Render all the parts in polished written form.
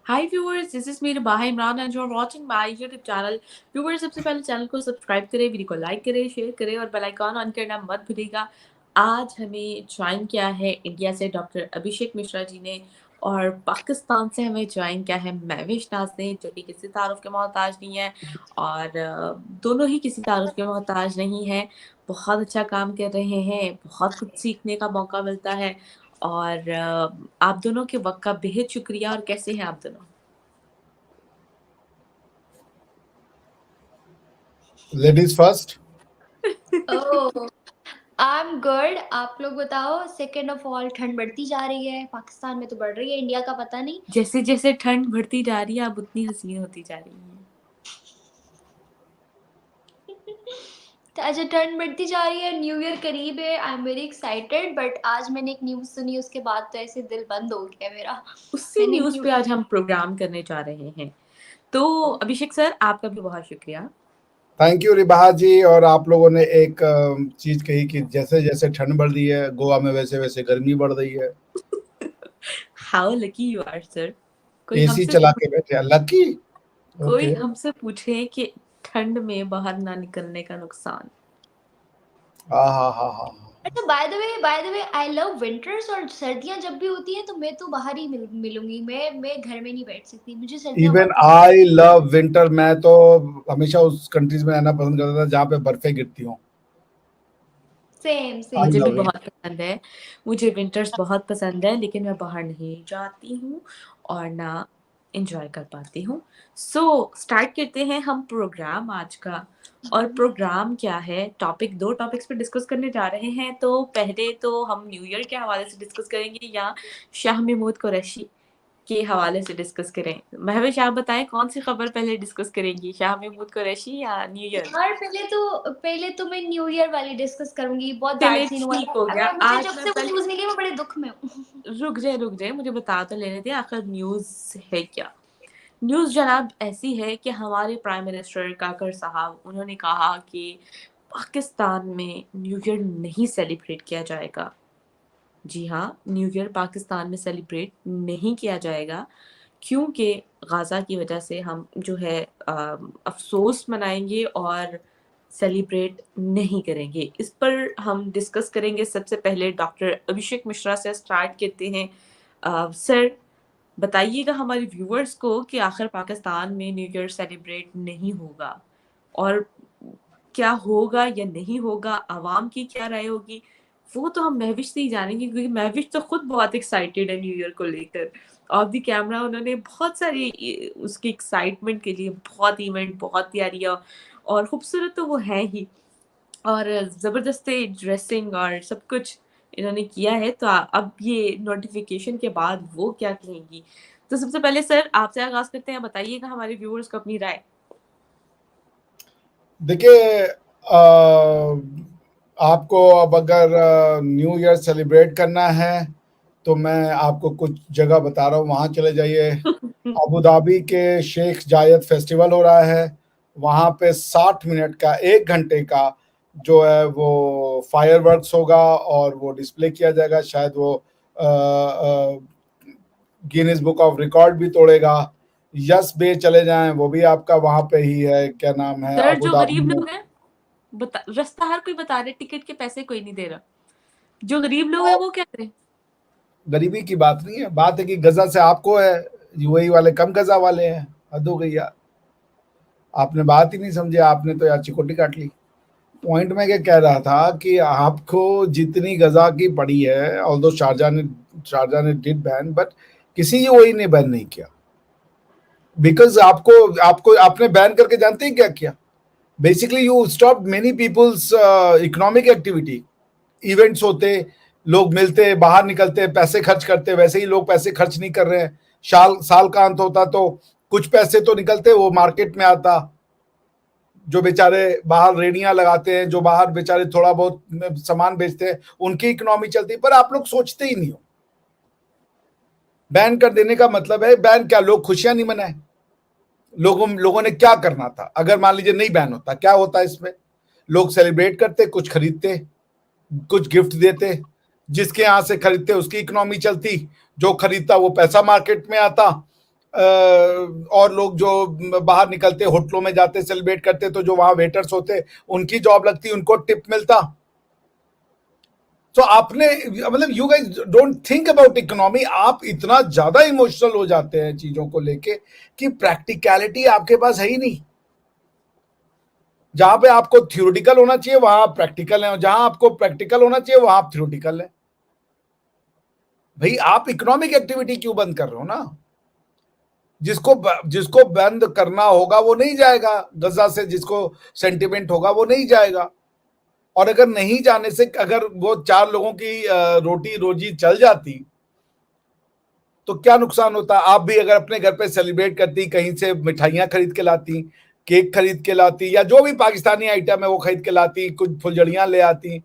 Hi viewers, this is मेरे बाहा Imran and you are watching my YouTube channel. Viewers, सबसे पहले चैनल को सब्सक्राइब करें, वीडियो को लाइक करें, शेयर करें और बेल आइकॉन ऑन करना मत भूलिएगा। आज हमें ज्वाइन किया है इंडिया से डॉक्टर अभिषेक मिश्रा जी ने, और पाकिस्तान से हमें ज्वाइन किया है महविश नाज ने, जो कि किसी तारुफ के मोहताज नहीं है। और दोनों ही किसी तारुफ के मोहताज नहीं है। बहुत अच्छा काम कर रहे हैं, बहुत कुछ सीखने का मौका मिलता है। और आप दोनों के वक्त का बेहद शुक्रिया। और कैसे हैं आप दोनों? Ladies first. Oh, I am good. आप लोग बताओ। सेकेंड ऑफ ऑल, ठंड बढ़ती जा रही है, पाकिस्तान में तो बढ़ रही है, इंडिया का पता नहीं। जैसे जैसे ठंड बढ़ती जा रही है, आप उतनी हसीन होती जा रही हैं। तो अच्छा, ठंड बढ़ती जा रही है, न्यू ईयर करीब है, I am very excited. But आज मैंने एक न्यूज़ सुनी, उसके बाद तो ऐसे दिल बंद हो गया मेरा। उसी मैंने न्यूज पे आज हम प्रोग्राम करने जा रहे हैं। तो अभिषेक सर, आपका भी बहुत शुक्रिया। थैंक यू रिबाहा जी। और आप लोगों ने एक चीज कही कि जैसे जैसे ठंड बढ़ रही है गोवा में, वैसे वैसे गर्मी बढ़ रही है। How lucky you are sir. कोई एसी हमसे चला के बैठे, लकी। कोई ओके। हमसे पूछे कि ठंड में बाहर ना निकलने का नुकसान। हाँ हाँ हाँ हाँ। अच्छा, by the way I love winters. और सर्दियां जब भी होती हैं तो मैं तो बाहर ही मिलूंगी। मैं घर में नहीं बैठ सकती, मुझे सर्दियां इवन बहुत पसंद। I love winter. मैं तो हमेशा उस कंट्रीज में रहना पसंद करता था जहाँ पे बर्फे गिरती हूँ। सेम आई सेम मुझे भी लव सेम। इट। बहुत पसंद है। मुझे विंटर्स बहुत पसंद है, लेकिन मैं बाहर नहीं जाती हूँ और ना एंजॉय कर पाती हूँ। सो स्टार्ट करते हैं हम प्रोग्राम आज का। और प्रोग्राम क्या है, दो टॉपिक्स पे डिस्कस करने जा रहे हैं। तो पहले तो हम न्यू ईयर के हवाले से डिस्कस करेंगे, या शाह महमूद कुरैशी के हवाले से डिस्कस करें। महविश, आप बताएं कौन सी खबर पहले डिस्कस करेंगी, शाह महमूद कुरैशी या न्यू ईयर? यार, पहले तो मैं न्यू ईयर वाली डिस्कस करूंगी। बहुत चलिए बैड सीन हुआ ठीक है। हो गया। अब मुझे आज जब मैं से वो पहले न्यूज़ मिली मैं बड़े दुःख में हूँ। रुक जाए, मुझे बता तो लेने दे आखिर न्यूज़ है क्या। न्यूज़ जनाब ऐसी है कि हमारे प्राइम मिनिस्टर काकर साहब, उन्होंने कहा कि पाकिस्तान में न्यू ईयर नहीं सेलिब्रेट किया जाएगा। जी हाँ, न्यू ईयर पाकिस्तान में सेलिब्रेट नहीं किया जाएगा, क्योंकि गाज़ा की वजह से हम जो है अफ़सोस मनाएंगे और सेलिब्रेट नहीं करेंगे। इस पर हम डिस्कस करेंगे। सबसे पहले डॉक्टर अभिषेक मिश्रा से स्टार्ट करते हैं। सर, बताइएगा हमारे व्यूअर्स को कि आखिर पाकिस्तान में न्यू ईयर सेलिब्रेट नहीं होगा, और क्या होगा या नहीं होगा, आवाम की क्या राय होगी, वो तो हम महविश से ही जानेंगे, क्योंकि महविश तो खुद बहुत एक्साइटेड है न्यू ईयर को लेकर। ऑफ द कैमरा उन्होंने बहुत सारी उसकी एक्साइटमेंट के लिए बहुत इवेंट, बहुत तैयारियां, और खूबसूरत तो वो है ही, और ज़बरदस्त ड्रेसिंग और सब कुछ इन्होंने किया है। तो अब ये नोटिफिकेशन के बाद वो क्या कहेंगी। तो सबसे पहले सर आपसे आगाज करते हैं, बताइएगा हमारे व्यूअर्स को अपनी राय। देखिए, आपको अब अगर न्यू ईयर सेलिब्रेट करना है तो मैं आपको कुछ जगह बता रहा हूँ, वहाँ चले जाइए। अबू धाबी के शेख जायद फेस्टिवल हो रहा है। वहाँ पे 60 मिनट का, 1 घंटे का जो है वो फायरवर्क्स होगा और वो डिस्प्ले किया जाएगा। शायद वो गिनीज बुक ऑफ रिकॉर्ड भी तोड़ेगा। यस बे चले जाएं, वो भी आपका वहाँ पे ही है, क्या नाम है, सर, अबू जो धाबी गरीब में। लोग हैं, रास्ता हर कोई बता रहे, टिकट के पैसे कोई नहीं दे रहा। जो गरीब लोग हैं वो क्या करें? गरीबी की बात नहीं है, बात है कि गजा से आपको है, यूएई वाले कम गजा वाले हैं। हद हो गई यार, आपने बात ही नहीं समझे, आपने तो यार चिकोटी काट ली। पॉइंट में क्या कह रहा था कि आपको जितनी गजा की पड़ी है, ऑल्दो शारजा ने डिड बैन, बट किसी यूएई ने बैन नहीं किया। बिकॉज आपको आपको आपने बैन करके जानते हैं क्या किया? Basically you stop many people's economic activity. Events होते, लोग मिलते, बाहर निकलते, पैसे खर्च करते, वैसे ही लोग पैसे खर्च नहीं कर रहे हैं। साल का अंत होता तो कुछ पैसे तो निकलते, वो मार्केट में आता। जो बेचारे बाहर रेडियां लगाते हैं, जो बाहर बेचारे थोड़ा बहुत सामान बेचते हैं, उनकी इकोनॉमी चलती है। पर आप लोग सोचते ही नहीं हो। बैन कर देने का मतलब है बैन क्या, लोग खुशियां नहीं मनाए? लोगों ने क्या करना था अगर मान लीजिए नहीं बैन होता? क्या होता है इसमें? लोग सेलिब्रेट करते, कुछ खरीदते, कुछ गिफ्ट देते, जिसके यहाँ से खरीदते उसकी इकोनॉमी चलती, जो खरीदता वो पैसा मार्केट में आता, और लोग जो बाहर निकलते, होटलों में जाते, सेलिब्रेट करते, तो जो वहां वेटर्स होते उनकी जॉब लगती, उनको टिप मिलता। तो आपने मतलब you guys don't think about economy. आप इतना ज्यादा इमोशनल हो जाते हैं चीजों को लेके कि प्रैक्टिकलिटी आपके पास है ही नहीं। जहां पे आपको थ्योरेटिकल होना चाहिए वहां आप प्रैक्टिकल हैं, जहां आपको प्रैक्टिकल होना चाहिए वहां आप थ्योरेटिकल हैं। भाई आप इकोनॉमिक एक्टिविटी क्यों बंद कर रहे हो ना? जिसको बंद करना होगा वो नहीं जाएगा गजा से, जिसको सेंटिमेंट होगा वो नहीं जाएगा। और अगर नहीं जाने से अगर वो 4 लोगों की रोटी रोजी चल जाती तो क्या नुकसान होता? आप भी अगर अपने घर पे सेलिब्रेट करती, कहीं से मिठाइयां खरीद के लाती, केक खरीद के लाती, या जो भी पाकिस्तानी आइटम है वो खरीद के लाती, कुछ फुलझड़ियां ले आती।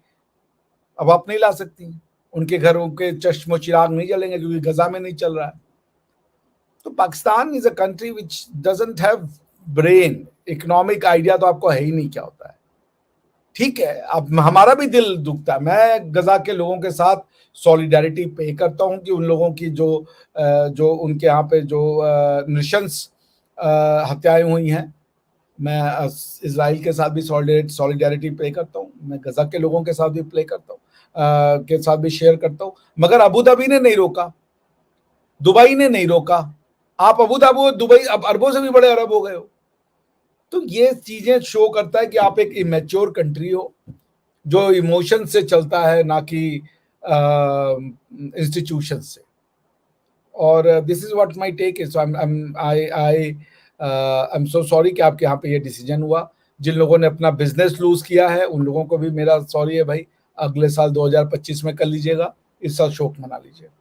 अब आप नहीं ला सकती, उनके घरों के चश्मो चिराग नहीं जलेंगे क्योंकि गजा में नहीं चल रहा है। तो Pakistan is a country which doesn't have brain. Economic idea तो आपको है ही नहीं क्या होता है। ठीक है, अब हमारा भी दिल दुखता है। मैं गजा के लोगों के साथ सॉलिडारिटी पे करता हूं कि उन लोगों की जो उनके यहाँ पे जो नृशंस हत्याएं हुई हैं, मैं इसराइल के साथ भी सॉलिडारिटी प्ले करता हूँ, मैं गजा के लोगों के साथ भी प्ले करता हूँ, के साथ भी शेयर करता हूँ। मगर अबू धाबी ने नहीं रोका, दुबई ने नहीं रोका। आप अबू धाबी दुबई अब अरबों से भी बड़े अरब हो गए हो। तो ये चीजें शो करता है कि आप एक इमेच्योर कंट्री हो जो इमोशन से चलता है, ना कि इंस्टीट्यूशन से। और this is what my take is. I am so sorry कि आपके यहाँ पे ये डिसीजन हुआ। जिन लोगों ने अपना बिजनेस लूज किया है उन लोगों को भी मेरा सॉरी है भाई। अगले साल 2025 में कर लीजिएगा, इस साल शोक मना लीजिएगा।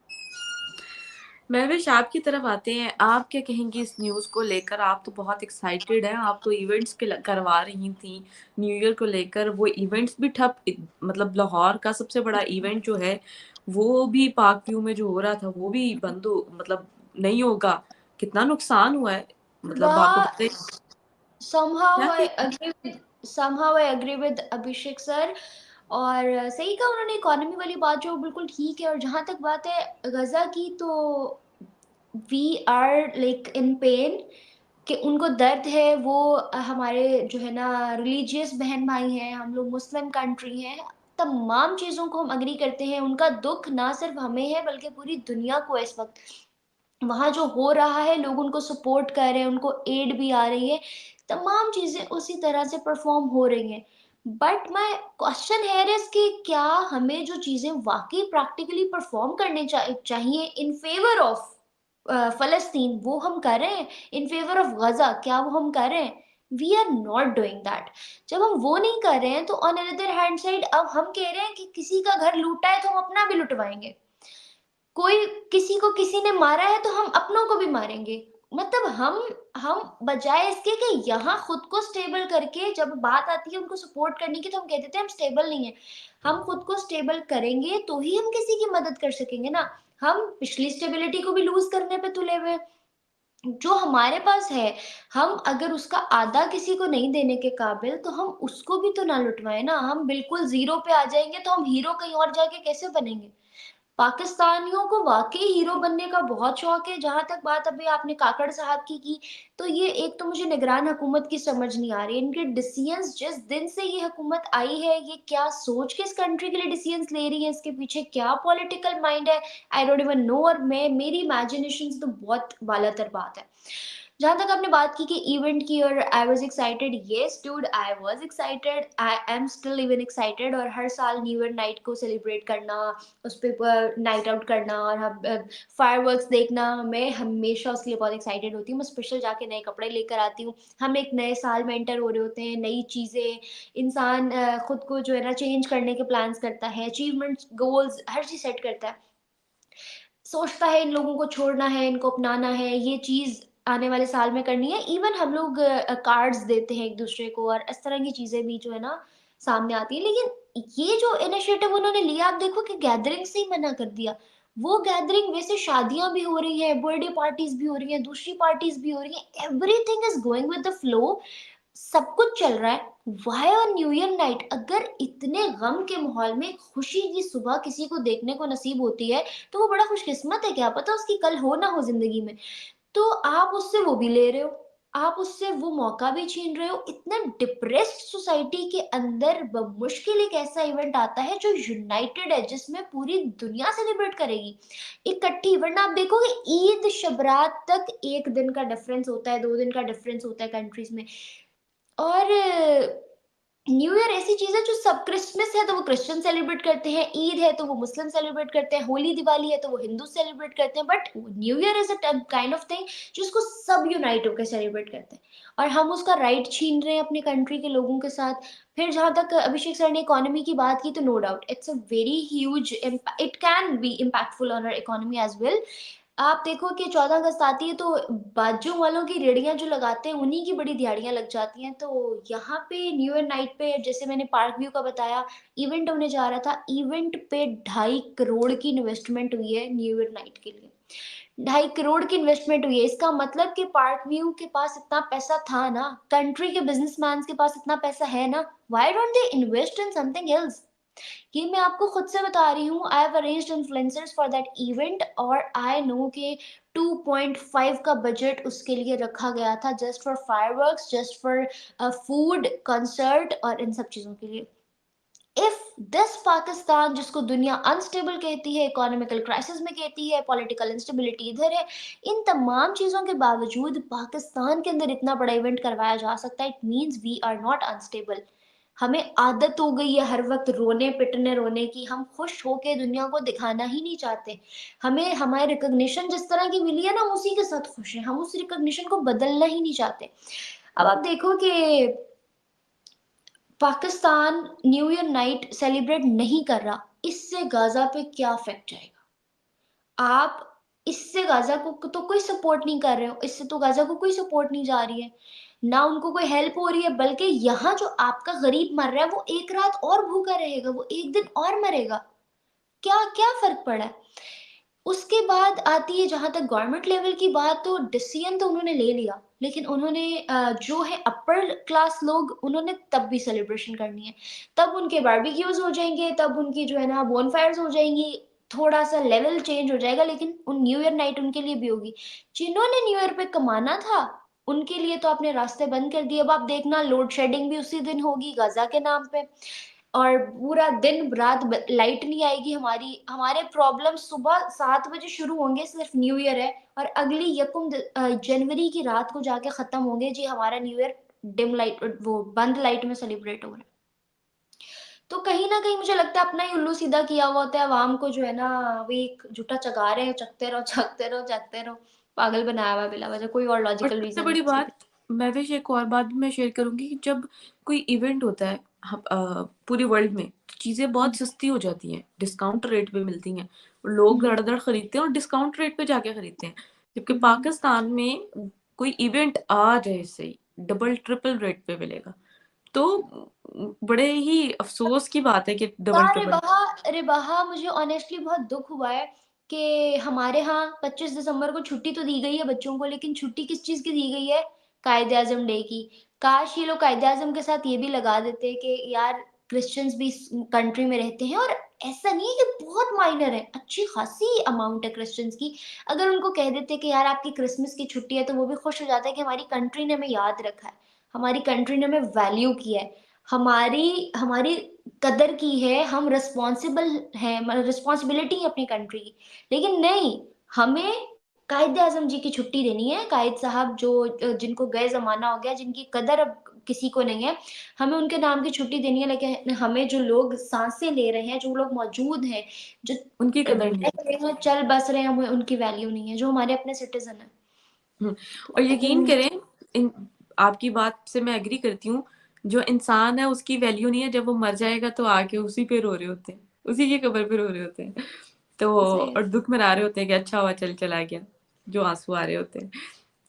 महविश, आपकी तरफ आते हैं, आप क्या कहेंगी इस न्यूज़ को लेकर? आप तो बहुत एक्साइटेड हैं, आप तो इवेंट्स करवा रही थी न्यू ईयर को लेकर, वो इवेंट्स भी ठप, मतलब लाहौर का सबसे बड़ा इवेंट जो है वो भी पाक व्यू में जो हो रहा था वो भी बंद हो, मतलब नहीं होगा। कितना नुकसान हुआ है, मतलब आपको वहाँ पता है somehow क्या I agree with somehow I agree with Abhishek sir. और सही कहा उन्होंने, इकोनॉमी वाली बात जो बिल्कुल ठीक है। और जहाँ तक बात है गजा की, तो we are like in pain कि उनको दर्द है। वो हमारे जो है ना रिलीजियस बहन भाई हैं, हम लोग मुस्लिम कंट्री हैं, तमाम चीज़ों को हम अग्री करते हैं। उनका दुख ना सिर्फ हमें है बल्कि पूरी दुनिया को है इस वक्त। वहाँ जो हो रहा है, लोग उनको सपोर्ट कर रहे हैं, उनको एड भी आ रही है, तमाम चीज़ें उसी तरह से परफॉर्म हो रही हैं। बट माय क्वेश्चन है इज कि क्या हमें जो चीज़ें वाकई प्रैक्टिकली परफॉर्म करने चाहिए इन फेवर ऑफ फ़लस्तीन, वो हम कर रहे हैं? इन फेवर ऑफ गज़ा, क्या वो हम कर रहे हैं? We are not doing that. जब हम वो नहीं कर रहे हैं तो ऑन अनदर हैंड साइड अब हम कह रहे हैं कि किसी का घर लूटा है तो हम अपना भी लुटवाएंगे। कोई किसी को किसी ने मारा है तो हम अपनों को भी मारेंगे। मतलब हम बजाय इसके कि यहाँ खुद को स्टेबल करके, जब बात आती है उनको सपोर्ट करने की तो हम कह देते हैं हम स्टेबल नहीं है। हम खुद को स्टेबल करेंगे तो ही हम किसी की मदद कर सकेंगे ना। हम पिछली स्टेबिलिटी को भी लूज करने पे तुले हुए हैं। जो हमारे पास है, हम अगर उसका आधा किसी को नहीं देने के काबिल, तो हम उसको भी तो ना लुटवाएं ना। हम बिल्कुल जीरो पे आ जाएंगे तो हम हीरो कहीं और जाके कैसे बनेंगे? पाकिस्तानियों को वाक़ई हीरो बनने का बहुत शौक है। जहाँ तक बात अभी आपने काकड़ साहब की, तो ये एक तो मुझे निगरान हुकूमत की समझ नहीं आ रही। इनके डिसीजंस, जिस दिन से ये हुकूमत आई है, ये क्या सोच के इस कंट्री के लिए डिसीजंस ले रही है, इसके पीछे क्या पॉलिटिकल माइंड है, आई डोंट इवन नो। और मेरी इमेजिनेशंस तो बहुत बालातर बात है। जहाँ तक आपने बात की कि इवेंट की, और I was excited, yes dude, I was excited, I am still even excited. और हर साल न्यू ईयर नाइट को सेलिब्रेट करना, उस पे नाइट आउट करना और हम फायरवर्क्स देखना, मैं हमेशा उसके लिए बहुत एक्साइटेड होती हूँ। मैं स्पेशल जाके नए कपड़े लेकर आती हूँ। हम एक नए साल में एंटर हो रहे होते हैं, नई चीज़ें, इंसान खुद को जो है ना चेंज करने के प्लान्स करता है, अचीवमेंट्स, गोल्स, हर चीज़ सेट करता है। सोचता है इन लोगों को छोड़ना है, इनको अपनाना है, ये चीज़ आने वाले साल में करनी है। इवन हम लोग कार्ड्स देते हैं एक-दूसरे को, और इस तरह की चीज़ें भी जो है ना सामने आती हैं। लेकिन ये जो इनिशिएटिव उन्होंने लिया, आप देखो कि गैदरिंग से ही मना कर दिया। वो गैदरिंग, वैसे शादियाँ भी हो रही हैं, बर्थडे पार्टीज़ भी हो रही हैं, दूसरी पार्टीज़ भी हो रही हैं, everything is going with the flow, सब कुछ चल रहा है। Why on new year night, अगर इतने गम के माहौल में खुशी की सुबह किसी को देखने को नसीब होती है, तो वो बड़ा खुशकिस्मत है, क्या पता उसकी कल हो ना हो ज़िंदगी में। तो आप उससे वो भी ले रहे हो, आप उससे वो मौका भी छीन रहे हो। इतना डिप्रेस्ड सोसाइटी के अंदर मुश्किल एक ऐसा इवेंट आता है जो यूनाइटेड है, जिसमें पूरी दुनिया सेलिब्रेट करेगी इकट्ठी। वरना आप देखोगे ईद शबरात तक 1 दिन का डिफरेंस होता है, 2 दिन का डिफरेंस होता है कंट्रीज में। और न्यू ईयर ऐसी चीज है जो सब, क्रिसमस है तो वो क्रिश्चियन सेलिब्रेट करते हैं, ईद है तो वो मुस्लिम सेलिब्रेट करते हैं, होली दिवाली है तो वो हिंदू सेलिब्रेट करते हैं, but new year is a kind of thing जिसको सब यूनाइट होकर सेलिब्रेट करते हैं। और हम उसका राइट छीन रहे हैं अपने कंट्री के लोगों के साथ। फिर जहां तक अभिषेक सर ने इकोनॉमी की बात की, तो no doubt it's a very huge, it can be impactful on our economy as well. आप देखो कि 14 अगस्त आती है तो बाजू वालों की रेड़ियां जो लगाते हैं उन्हीं की बड़ी दिहाड़ियां लग जाती हैं। तो यहाँ पे न्यू ईयर नाइट पे, जैसे मैंने पार्क व्यू का बताया, इवेंट होने जा रहा था, इवेंट पे 2.5 करोड़ की इन्वेस्टमेंट हुई है न्यू ईयर नाइट के लिए। 2.5 करोड़ की इन्वेस्टमेंट हुई है। इसका मतलब कि पार्क व्यू के पास इतना पैसा था ना, कंट्री के बिजनेसमैन के पास इतना पैसा है ना, why don't they invest in something else? ये मैं आपको खुद से बता रही हूँ। I have arranged influencers for that event, और आई नो कि 2.5 का बजट उसके लिए रखा गया था, just for fireworks, just for food, concert और इन सब चीजों के लिए। इफ दिस पाकिस्तान, जिसको दुनिया अनस्टेबल कहती है, इकोनॉमिकल क्राइसिस में कहती है, पॉलिटिकल इंस्टेबिलिटी इधर है, इन तमाम चीजों के बावजूद पाकिस्तान के अंदर इतना बड़ा इवेंट करवाया जा सकता है, it means we are not unstable. हमें आदत हो गई है हर वक्त रोने पिटने रोने की, हम खुश होके दुनिया को दिखाना ही नहीं चाहते। हमें हमारी रिकॉग्निशन जिस तरह की मिली है ना, हम उसी के साथ खुश हैं, हम उस रिकॉग्निशन को बदलना ही नहीं चाहते। अब आप देखो कि Pakistan new year night celebrate नहीं कर रहा, इससे गाजा पे क्या इफेक्ट जाएगा? आप इससे गाजा को तो कोई सपोर्ट नहीं कर रहे हो, इससे तो गाजा को कोई सपोर्ट नहीं जा रही है, ना उनको कोई हेल्प हो रही है, बल्कि यहाँ जो आपका गरीब मर रहा है वो एक रात और भूखा रहेगा, वो एक दिन और मरेगा। क्या क्या फर्क पड़ा है? उसके बाद आती है जहां तक गवर्नमेंट लेवल की बात, तो डिसीजन तो उन्होंने ले लिया, लेकिन उन्होंने जो है अपर क्लास लोग, उन्होंने तब भी सेलिब्रेशन करनी है, तब उनके बारबेक्यूज हो जाएंगे, तब उनकी जो है ना बोनफायर्स हो जाएंगी, थोड़ा सा लेवल चेंज हो जाएगा, लेकिन उन न्यू ईयर नाइट उनके लिए भी होगी। जिन्होंने न्यू ईयर पे कमाना था उनके लिए तो आपने रास्ते बंद कर दिए। अब आप देखना लोड शेडिंग भी उसी दिन होगी गाजा के नाम पे, और पूरा दिन रात लाइट नहीं आएगी हमारी, हमारे प्रॉब्लम सुबह 7 बजे शुरू होंगे, सिर्फ न्यू ईयर है, और अगली जनवरी की रात को जाके खत्म होंगे जी हमारा न्यू ईयर, डिम लाइट, वो बंद लाइट में सेलिब्रेट हो रहा है। तो कहीं ना कहीं मुझे लगता है अपना ही उल्लू सीधा किया हुआ होता है, आवाम को जो है ना वही झूठा चगा रहे हैं, चकते रहो चकते रहो चकते रहो, पागल बनाया हुआ है बिला वजह, कोई और और लॉजिकल सबसे रीजन बड़ी नहीं इसके बात, पीछे। मैं भी एक और बात भी मैं शेयर करूंगी कि जब कोई इवेंट होता है पूरी वर्ल्ड में, तो चीजें बहुत सस्ती हो जाती हैं, डिस्काउंट रेट पे मिलती हैं, लोग हम्म, धड़ाधड़ खरीदते हैं और डिस्काउंट रेट पे जाके खरीदते हैं। जबकि हम्म, पाकिस्तान में कोई इवेंट आ जाए सही, डबल ट्रिपल रेट पे मिलेगा। तो बड़े ही अफसोस की बात है कि डबल यार ट्रिपल। रिबाहा, मुझे ऑनेस्टली बहुत दुख हुआ है कि हमारे यहाँ 25 दिसंबर को छुट्टी तो दी गई है बच्चों को, लेकिन छुट्टी किस चीज की दी गई है? कायदे आजम डे की। काश ये लोग कायदे आजम के साथ ये भी लगा देते कि यार क्रिश्चियंस भी कंट्री में रहते हैं, और ऐसा नहीं है कि बहुत माइनर है, अच्छी खासी अमाउंट है क्रिश्चियंस की। अगर उनको कह देते कि यार आपकी क्रिसमस की छुट्टी है, तो वो भी खुश हो जाता है कि हमारी कंट्री ने हमें याद रखा है, हमारी कंट्री ने हमें वैल्यू किया है, हमारी हमारी कदर की है, हम रिस्पॉन्सिबल हैं, मतलब रिस्पॉन्सिबिलिटी है अपनी कंट्री की। लेकिन नहीं, हमें कायदे आजम जी की छुट्टी देनी है, कायद साहब जो जिनको गए जमाना हो गया, जिनकी कदर अब किसी को नहीं है, हमें उनके नाम की छुट्टी देनी है। लेकिन हमें जो लोग सांसें ले रहे हैं, जो लोग मौजूद हैं, जो उनकी कदर नहीं रह है। रहे हैं, चल बस रहे हैं, हमें उनकी वैल्यू नहीं है, जो हमारे अपने सिटीजन है। हम्म, और यकीन करें, इन आपकी बात से मैं एग्री करती हूँ। जो इंसान है उसकी वैल्यू नहीं है, जब वो मर जाएगा तो आके उसी पे रो रहे होते हैं, उसी की कब्र पे रो रहे होते हैं। तो सही। और दुख मना रहे होते हैं कि अच्छा हुआ चल चला गया, जो आंसू आ रहे होते हैं।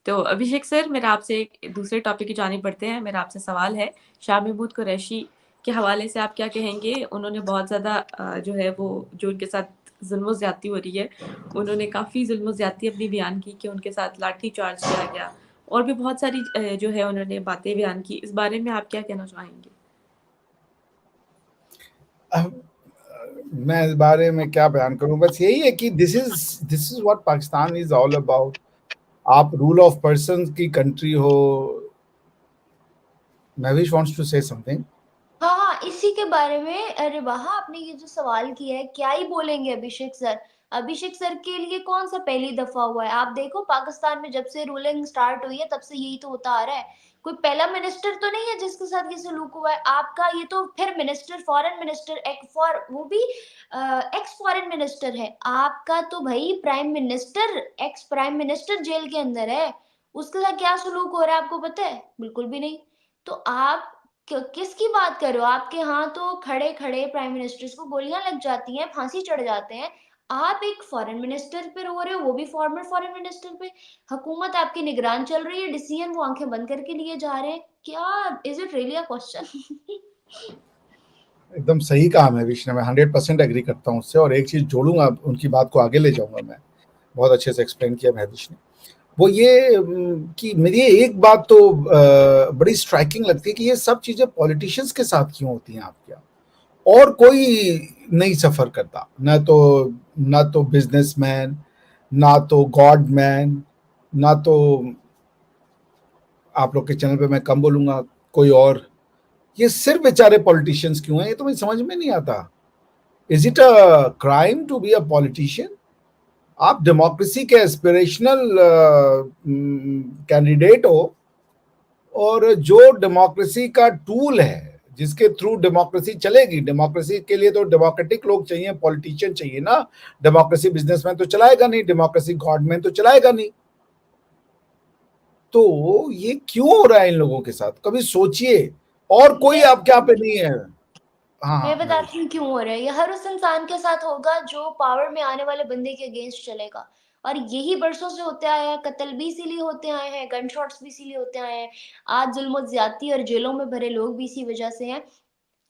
तो अभिषेक सर, मेरा आपसे एक दूसरे टॉपिक की जानिब बढ़ते हैं। मेरा आपसे सवाल है, शाह महमूद कुरैशी के हवाले से आप क्या कहेंगे? उन्होंने बहुत ज़्यादा जो है वो, जो उनके साथ जुल्म ज़्यादती हो रही है, उन्होंने काफ़ी जुल्म ज़्यादती अपनी बयान की कि उनके साथ लाठी चार्ज किया गया, और भी बहुत सारी जो है उन्होंने बातें बयान की। इस बारे में आप क्या कहना चाहेंगे? अब मैं इस बारे में क्या बयान करूं, बस यही है कि this is what Pakistan is all about. आप रूल ऑफ पर्सन की कंट्री हो। Mahvish wants to say something. हाँ, हाँ, इसी के बारे में अरे वाह! आपने ये जो सवाल किया है, क्या ही बोलेंगे अभिषेक सर। अभिषेक सर के लिए कौन-सा पहली दफ़ा हुआ है? आप देखो पाकिस्तान में जब से रूलिंग स्टार्ट हुई है, तब से यही तो होता आ रहा है। कोई पहला मिनिस्टर तो नहीं है जिसके साथ ये सलूक हुआ है। आपका ये तो फिर मिनिस्टर, फॉरेन मिनिस्टर, एक फॉर वो भी एक्स फॉरेन मिनिस्टर है। आपका तो भई prime minister, ex prime minister jail के अंदर है। उसके साथ क्या सलूक हो रहा है आपको पता है? बिल्कुल भी नहीं। तो आप किसकी बात कर रहे हो? आपके यहाँ तो खड़े-खड़े प्राइम मिनिस्टर्स को गोलियाँ लग जाती हैं, फांसी चढ़ जाते हैं। आप एक फॉरेन मिनिस्टर पे रो रहे हो, वो भी फॉर्मर फॉरेन मिनिस्टर पे। हुकूमत आपकी निगरान चल रही है, डिसीजन वो आँखें बंद करके लिए जा रहे हैं। क्या is it really a question? एकदम सही कहा महविश ने, मैं 100% एग्री करता हूँ उससे, और एक चीज जोड़ूंगा, उनकी बात को आगे ले जाऊंगा मैं। बहुत अच्छे से एक्सप्लेन किया महविश ने। वो ये कि मेरी एक बात तो बड़ी स्ट्राइकिंग लगती है कि ये सब चीजें पॉलिटिशियंस के साथ क्यों होती हैं आपके यहाँ, और कोई नहीं सफर करता, ना तो बिजनेसमैन, ना तो गॉडमैन, ना तो आप लोग के चैनल पे मैं कम बोलूंगा कोई और, ये सिर्फ बेचारे पॉलिटिशियंस क्यों हैं, ये तो मुझे समझ में नहीं आता। Is it a crime to be a politician? आप डेमोक्रेसी के एस्पिरेशनल कैंडिडेट हो, और जो डेमोक्रेसी का टूल है, जिसके थ्रू डेमोक्रेसी चलेगी, डेमोक्रेसी के लिए तो डेमोक्रेटिक लोग चाहिए, पॉलिटिशियन चाहिए ना। डेमोक्रेसी बिजनेसमैन तो चलाएगा नहीं, डेमोक्रेसी गवर्नमेंट तो चलाएगा नहीं। तो ये क्यों हो रहा है इन लोगों के साथ, कभी सोचिए। और कोई आपके यहाँ पे नहीं है। हाँ मैं हाँ बताती महविश। हूँ क्यों हो रहा है। ये हर उस इंसान के साथ होगा जो पावर में आने वाले बंदे के अगेंस्ट चलेगा। और यही बरसों से होते आया है, कत्ल भी इसीलिए होते आए हैं, गन शॉट्स भी इसीलिए होते आए हैं। आज जुल्म ज्यादती और जेलों में भरे लोग भी इसी वजह से हैं।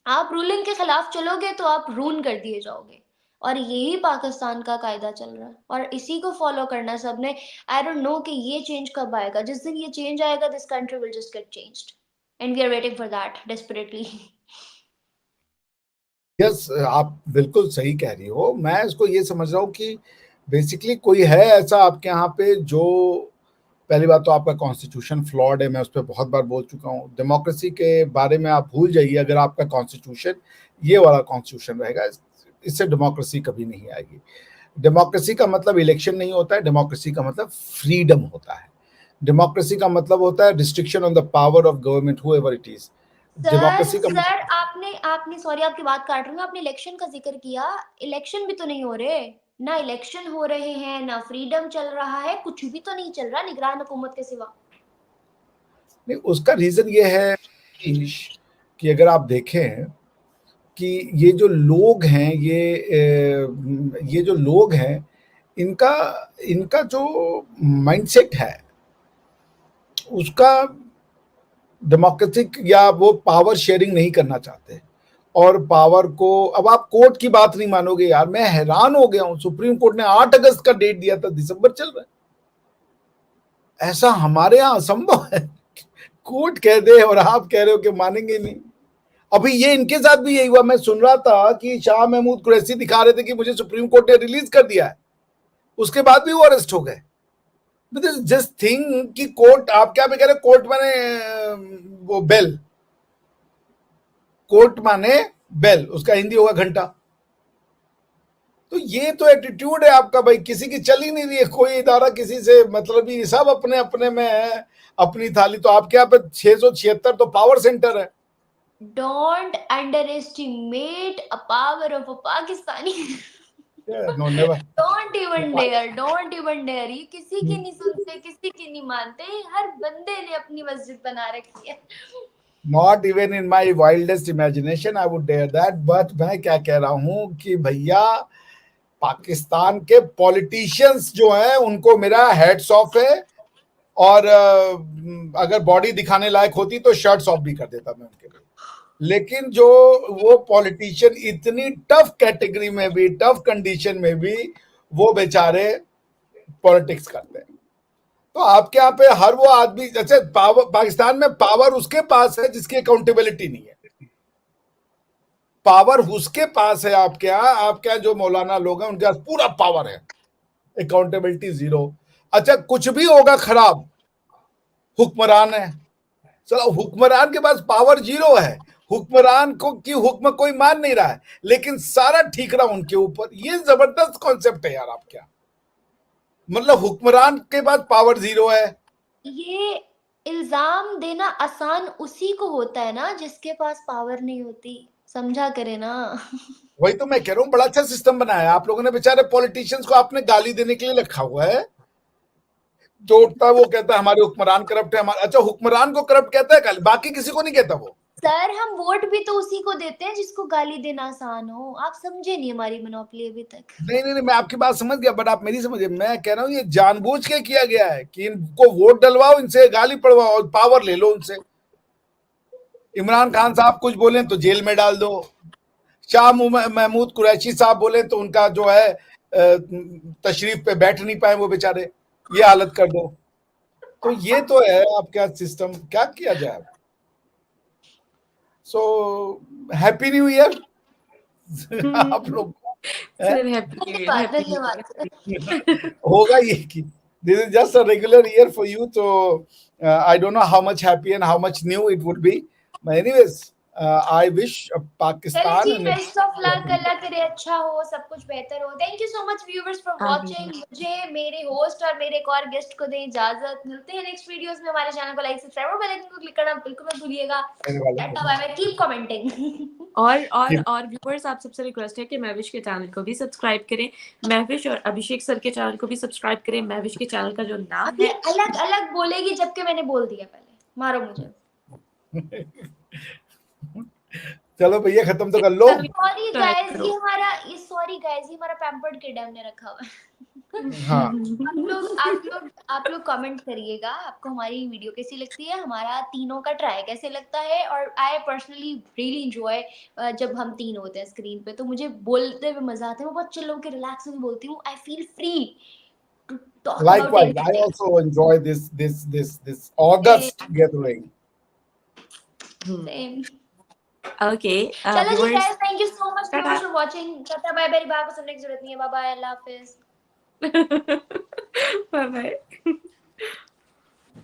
आप रूलिंग के खिलाफ चलोगे तो आप रून कर दिए जाओगे। और यही पाकिस्तान का कायदा चल रहा है और इसी को फॉलो करना है सबने। आई डोंट नो कि ये चेंज कब आएगा। जिस दिन ये चेंज आएगा this country will just get changed and we are waiting for that desperately. Yes, आप बिल्कुल सही कह रही हो। मैं इसको ये समझ रहा हूँ कि बेसिकली कोई है ऐसा आपके यहाँ पे जो, पहली बात तो आपका कॉन्स्टिट्यूशन फ्लॉड है, मैं उस पर बहुत बार बोल चुका हूँ। डेमोक्रेसी के बारे में आप भूल जाइए, अगर आपका कॉन्स्टिट्यूशन ये वाला कॉन्स्टिट्यूशन रहेगा, इससे डेमोक्रेसी कभी नहीं आएगी। डेमोक्रेसी का मतलब इलेक्शन नहीं होता है, डेमोक्रेसी का मतलब फ्रीडम होता है। डेमोक्रेसी का मतलब होता है restriction on the power of government however it is. Sir democracy का सर आपने आपने सॉरी आपकी बात काट रही हूँ। आपने इलेक्शन का जिक्र किया। इलेक्शन भी तो नहीं हो रहे। ना इलेक्शन हो रहे हैं, ना फ्रीडम चल रहा है, कुछ भी तो नहीं चल रहा निगरान हुकूमत के सिवा। नहीं, उसका रीजन ये है कि अगर आप देखें कि ये जो लोग हैं, ये जो लोग हैं, इनका इनका जो माइंडसेट है, उसका डेमोक्रेटिक, या वो पावर शेयरिंग नहीं करना चाहते। और पावर को, अब आप कोर्ट की बात नहीं मानोगे यार, मैं हैरान हो गया हूं। सुप्रीम कोर्ट ने 8 अगस्त का डेट दिया था, दिसंबर चल रहा है। ऐसा हमारे यहाँ असंभव है। कोर्ट कह दे और आप कह रहे हो कि मानेंगे नहीं। अभी ये इनके साथ भी यही हुआ। मैं सुन रहा था कि शाह महमूद कुरैशी दिखा रहे थे कि मुझे सुप्रीम कोर्ट ने रिलीज कर दिया है, उसके बाद भी वो अरेस्ट हो गए। जस्ट थिंग कि कोर्ट, आप क्या भी कह रहे, कोर्ट माने वो बेल, कोर्ट माने बेल, उसका हिंदी होगा घंटा। तो ये तो एटीट्यूड है आपका भाई, किसी की चल ही नहीं रही है कोई इदारा किसी से, मतलब ही सब अपने अपने में है, अपनी थाली। तो आपके यहाँ पे 676 तो पावर सेंटर है। Don't underestimate a power of a Pakistani. No never. Don't even dare. ये किसी की नहीं सुनते, किसी की नहीं मानते। हर बंदे ने अपनी मस्जिद बना रखी है। Not even in my wildest imagination I would dare that. But मैं क्या कह रहा हूं कि भैया, पाकिस्तान के पॉलिटिशियंस जो हैं उनको मेरा हेड्स ऑफ है। और अगर बॉडी दिखाने लायक होती तो शर्ट्स ऑफ भी कर देता मैं उनके लिए। लेकिन जो वो पॉलिटिशियन इतनी टफ कैटेगरी में भी, टफ कंडीशन में भी वो बेचारे पॉलिटिक्स करते हैं। तो आपके यहाँ पे हर वो आदमी, जैसे पावर, पाकिस्तान में पावर उसके पास है जिसकी अकाउंटेबिलिटी नहीं है। पावर उसके पास है आपके यहाँ जो मौलाना लोग हैं उनके पास पूरा पावर है, अकाउंटेबिलिटी जीरो। अच्छा कुछ भी होगा खराब, हुक्मरान है, चलो हुक्मरान के पास पावर जीरो है, हुक्मरान को की हुक्म कोई मान नहीं रहा है, लेकिन सारा ठीकरा उनके ऊपर। ये जबरदस्त कॉन्सेप्ट है यार आप क्या, मतलब हुक्मरान के पास पावर जीरो है। ये इल्जाम देना आसान उसी को होता है ना जिसके पास पावर नहीं होती, समझा करे ना। वही तो मैं कह रहा हूँ, बड़ा अच्छा सिस्टम बनाया है आप लोगों ने, बेचारे पॉलिटिशियंस को आपने गाली देने के लिए रखा हुआ है। जो उठता है वो कहता है हमारे हुक्मरान करप्ट है, हमारे, अच्छा हुक्मरान को करप्ट कहता है, बाकी किसी को नहीं कहता वो। सर हम वोट भी तो उसी को देते हैं जिसको गाली देना आसान हो, आप समझे नहीं हमारी मोनोपोली अभी तक। नहीं नहीं नहीं, मैं आपकी बात समझ गया, बट आप मेरी समझिए, मैं कह रहा हूँ ये जानबूझ के किया गया है कि इनको वोट डलवाओ, इनसे गाली पड़वाओ और पावर ले लो उनसे। इमरान खान साहब कुछ बोले तो जेल में डाल दो, शाह महमूद कुरैशी साहब बोले तो उनका जो है तशरीफ पे बैठ नहीं पाए वो बेचारे, ये हालत कर दो। तो ये तो है आपका सिस्टम, क्या किया जाए। सो हैप्पी न्यू ईयर आप लोग को, सर हैप्पी न्यू ईयर, धन्यवाद हैप्पी धन्यवाद। होगा ये कि this is just a regular year for you, so I don't know how much happy and how much new it would be, but anyways I wish चलिए Pakistan ji, and best of luck, अल्लाह करे अच्छा हो, सब कुछ बेहतर हो। Thank you so much viewers for watching. मुझे, मेरे होस्ट और मेरे एक और गेस्ट को दें इजाजत। मिलते हैं नेक्स्ट वीडियोस में। हमारे चैनल को लाइक, सब्सक्राइब और बेल आइकन को क्लिक करना बिल्कुल मत भूलिएगा। Tata bye bye, keep commenting. और व्यूअर्स आप सबसे रिक्वेस्ट है कि महविश के चैनल को भी सब्सक्राइब करें, महविश और अभिषेक सर के चैनल को भी सब्सक्राइब करें। महविश के चैनल का जो नाम अभी है अलग अलग बोलेगी जबकि मैंने बोल दिया पहले, मारो मुझे। चलो भैया खत्म तो कर लो। सॉरी गाइस, ये हमारा पैम्पर्ड किड है, हमने रखा हुआ है। हाँ आप लोग कमेंट करिएगा आपको हमारी वीडियो कैसी लगती है, हमारा तीनों का ट्राई कैसे लगता है। और आई पर्सनली रियली एंजॉय जब हम तीन होते हैं स्क्रीन पे, तो मुझे बोलते हुए मजा आता है। मैं बहुत चिल होकर रिलैक्स होकर बोलती हूँ। I feel free to talk about likewise I anything. also enjoy this August gathering. Same. Okay चलो जी viewers, guys, thank you so much tata for watching. Tata bye bye, bye को सुनने की जरूरत नहीं है। बाय बाय, अल्लाह हाफिज। Bye bye.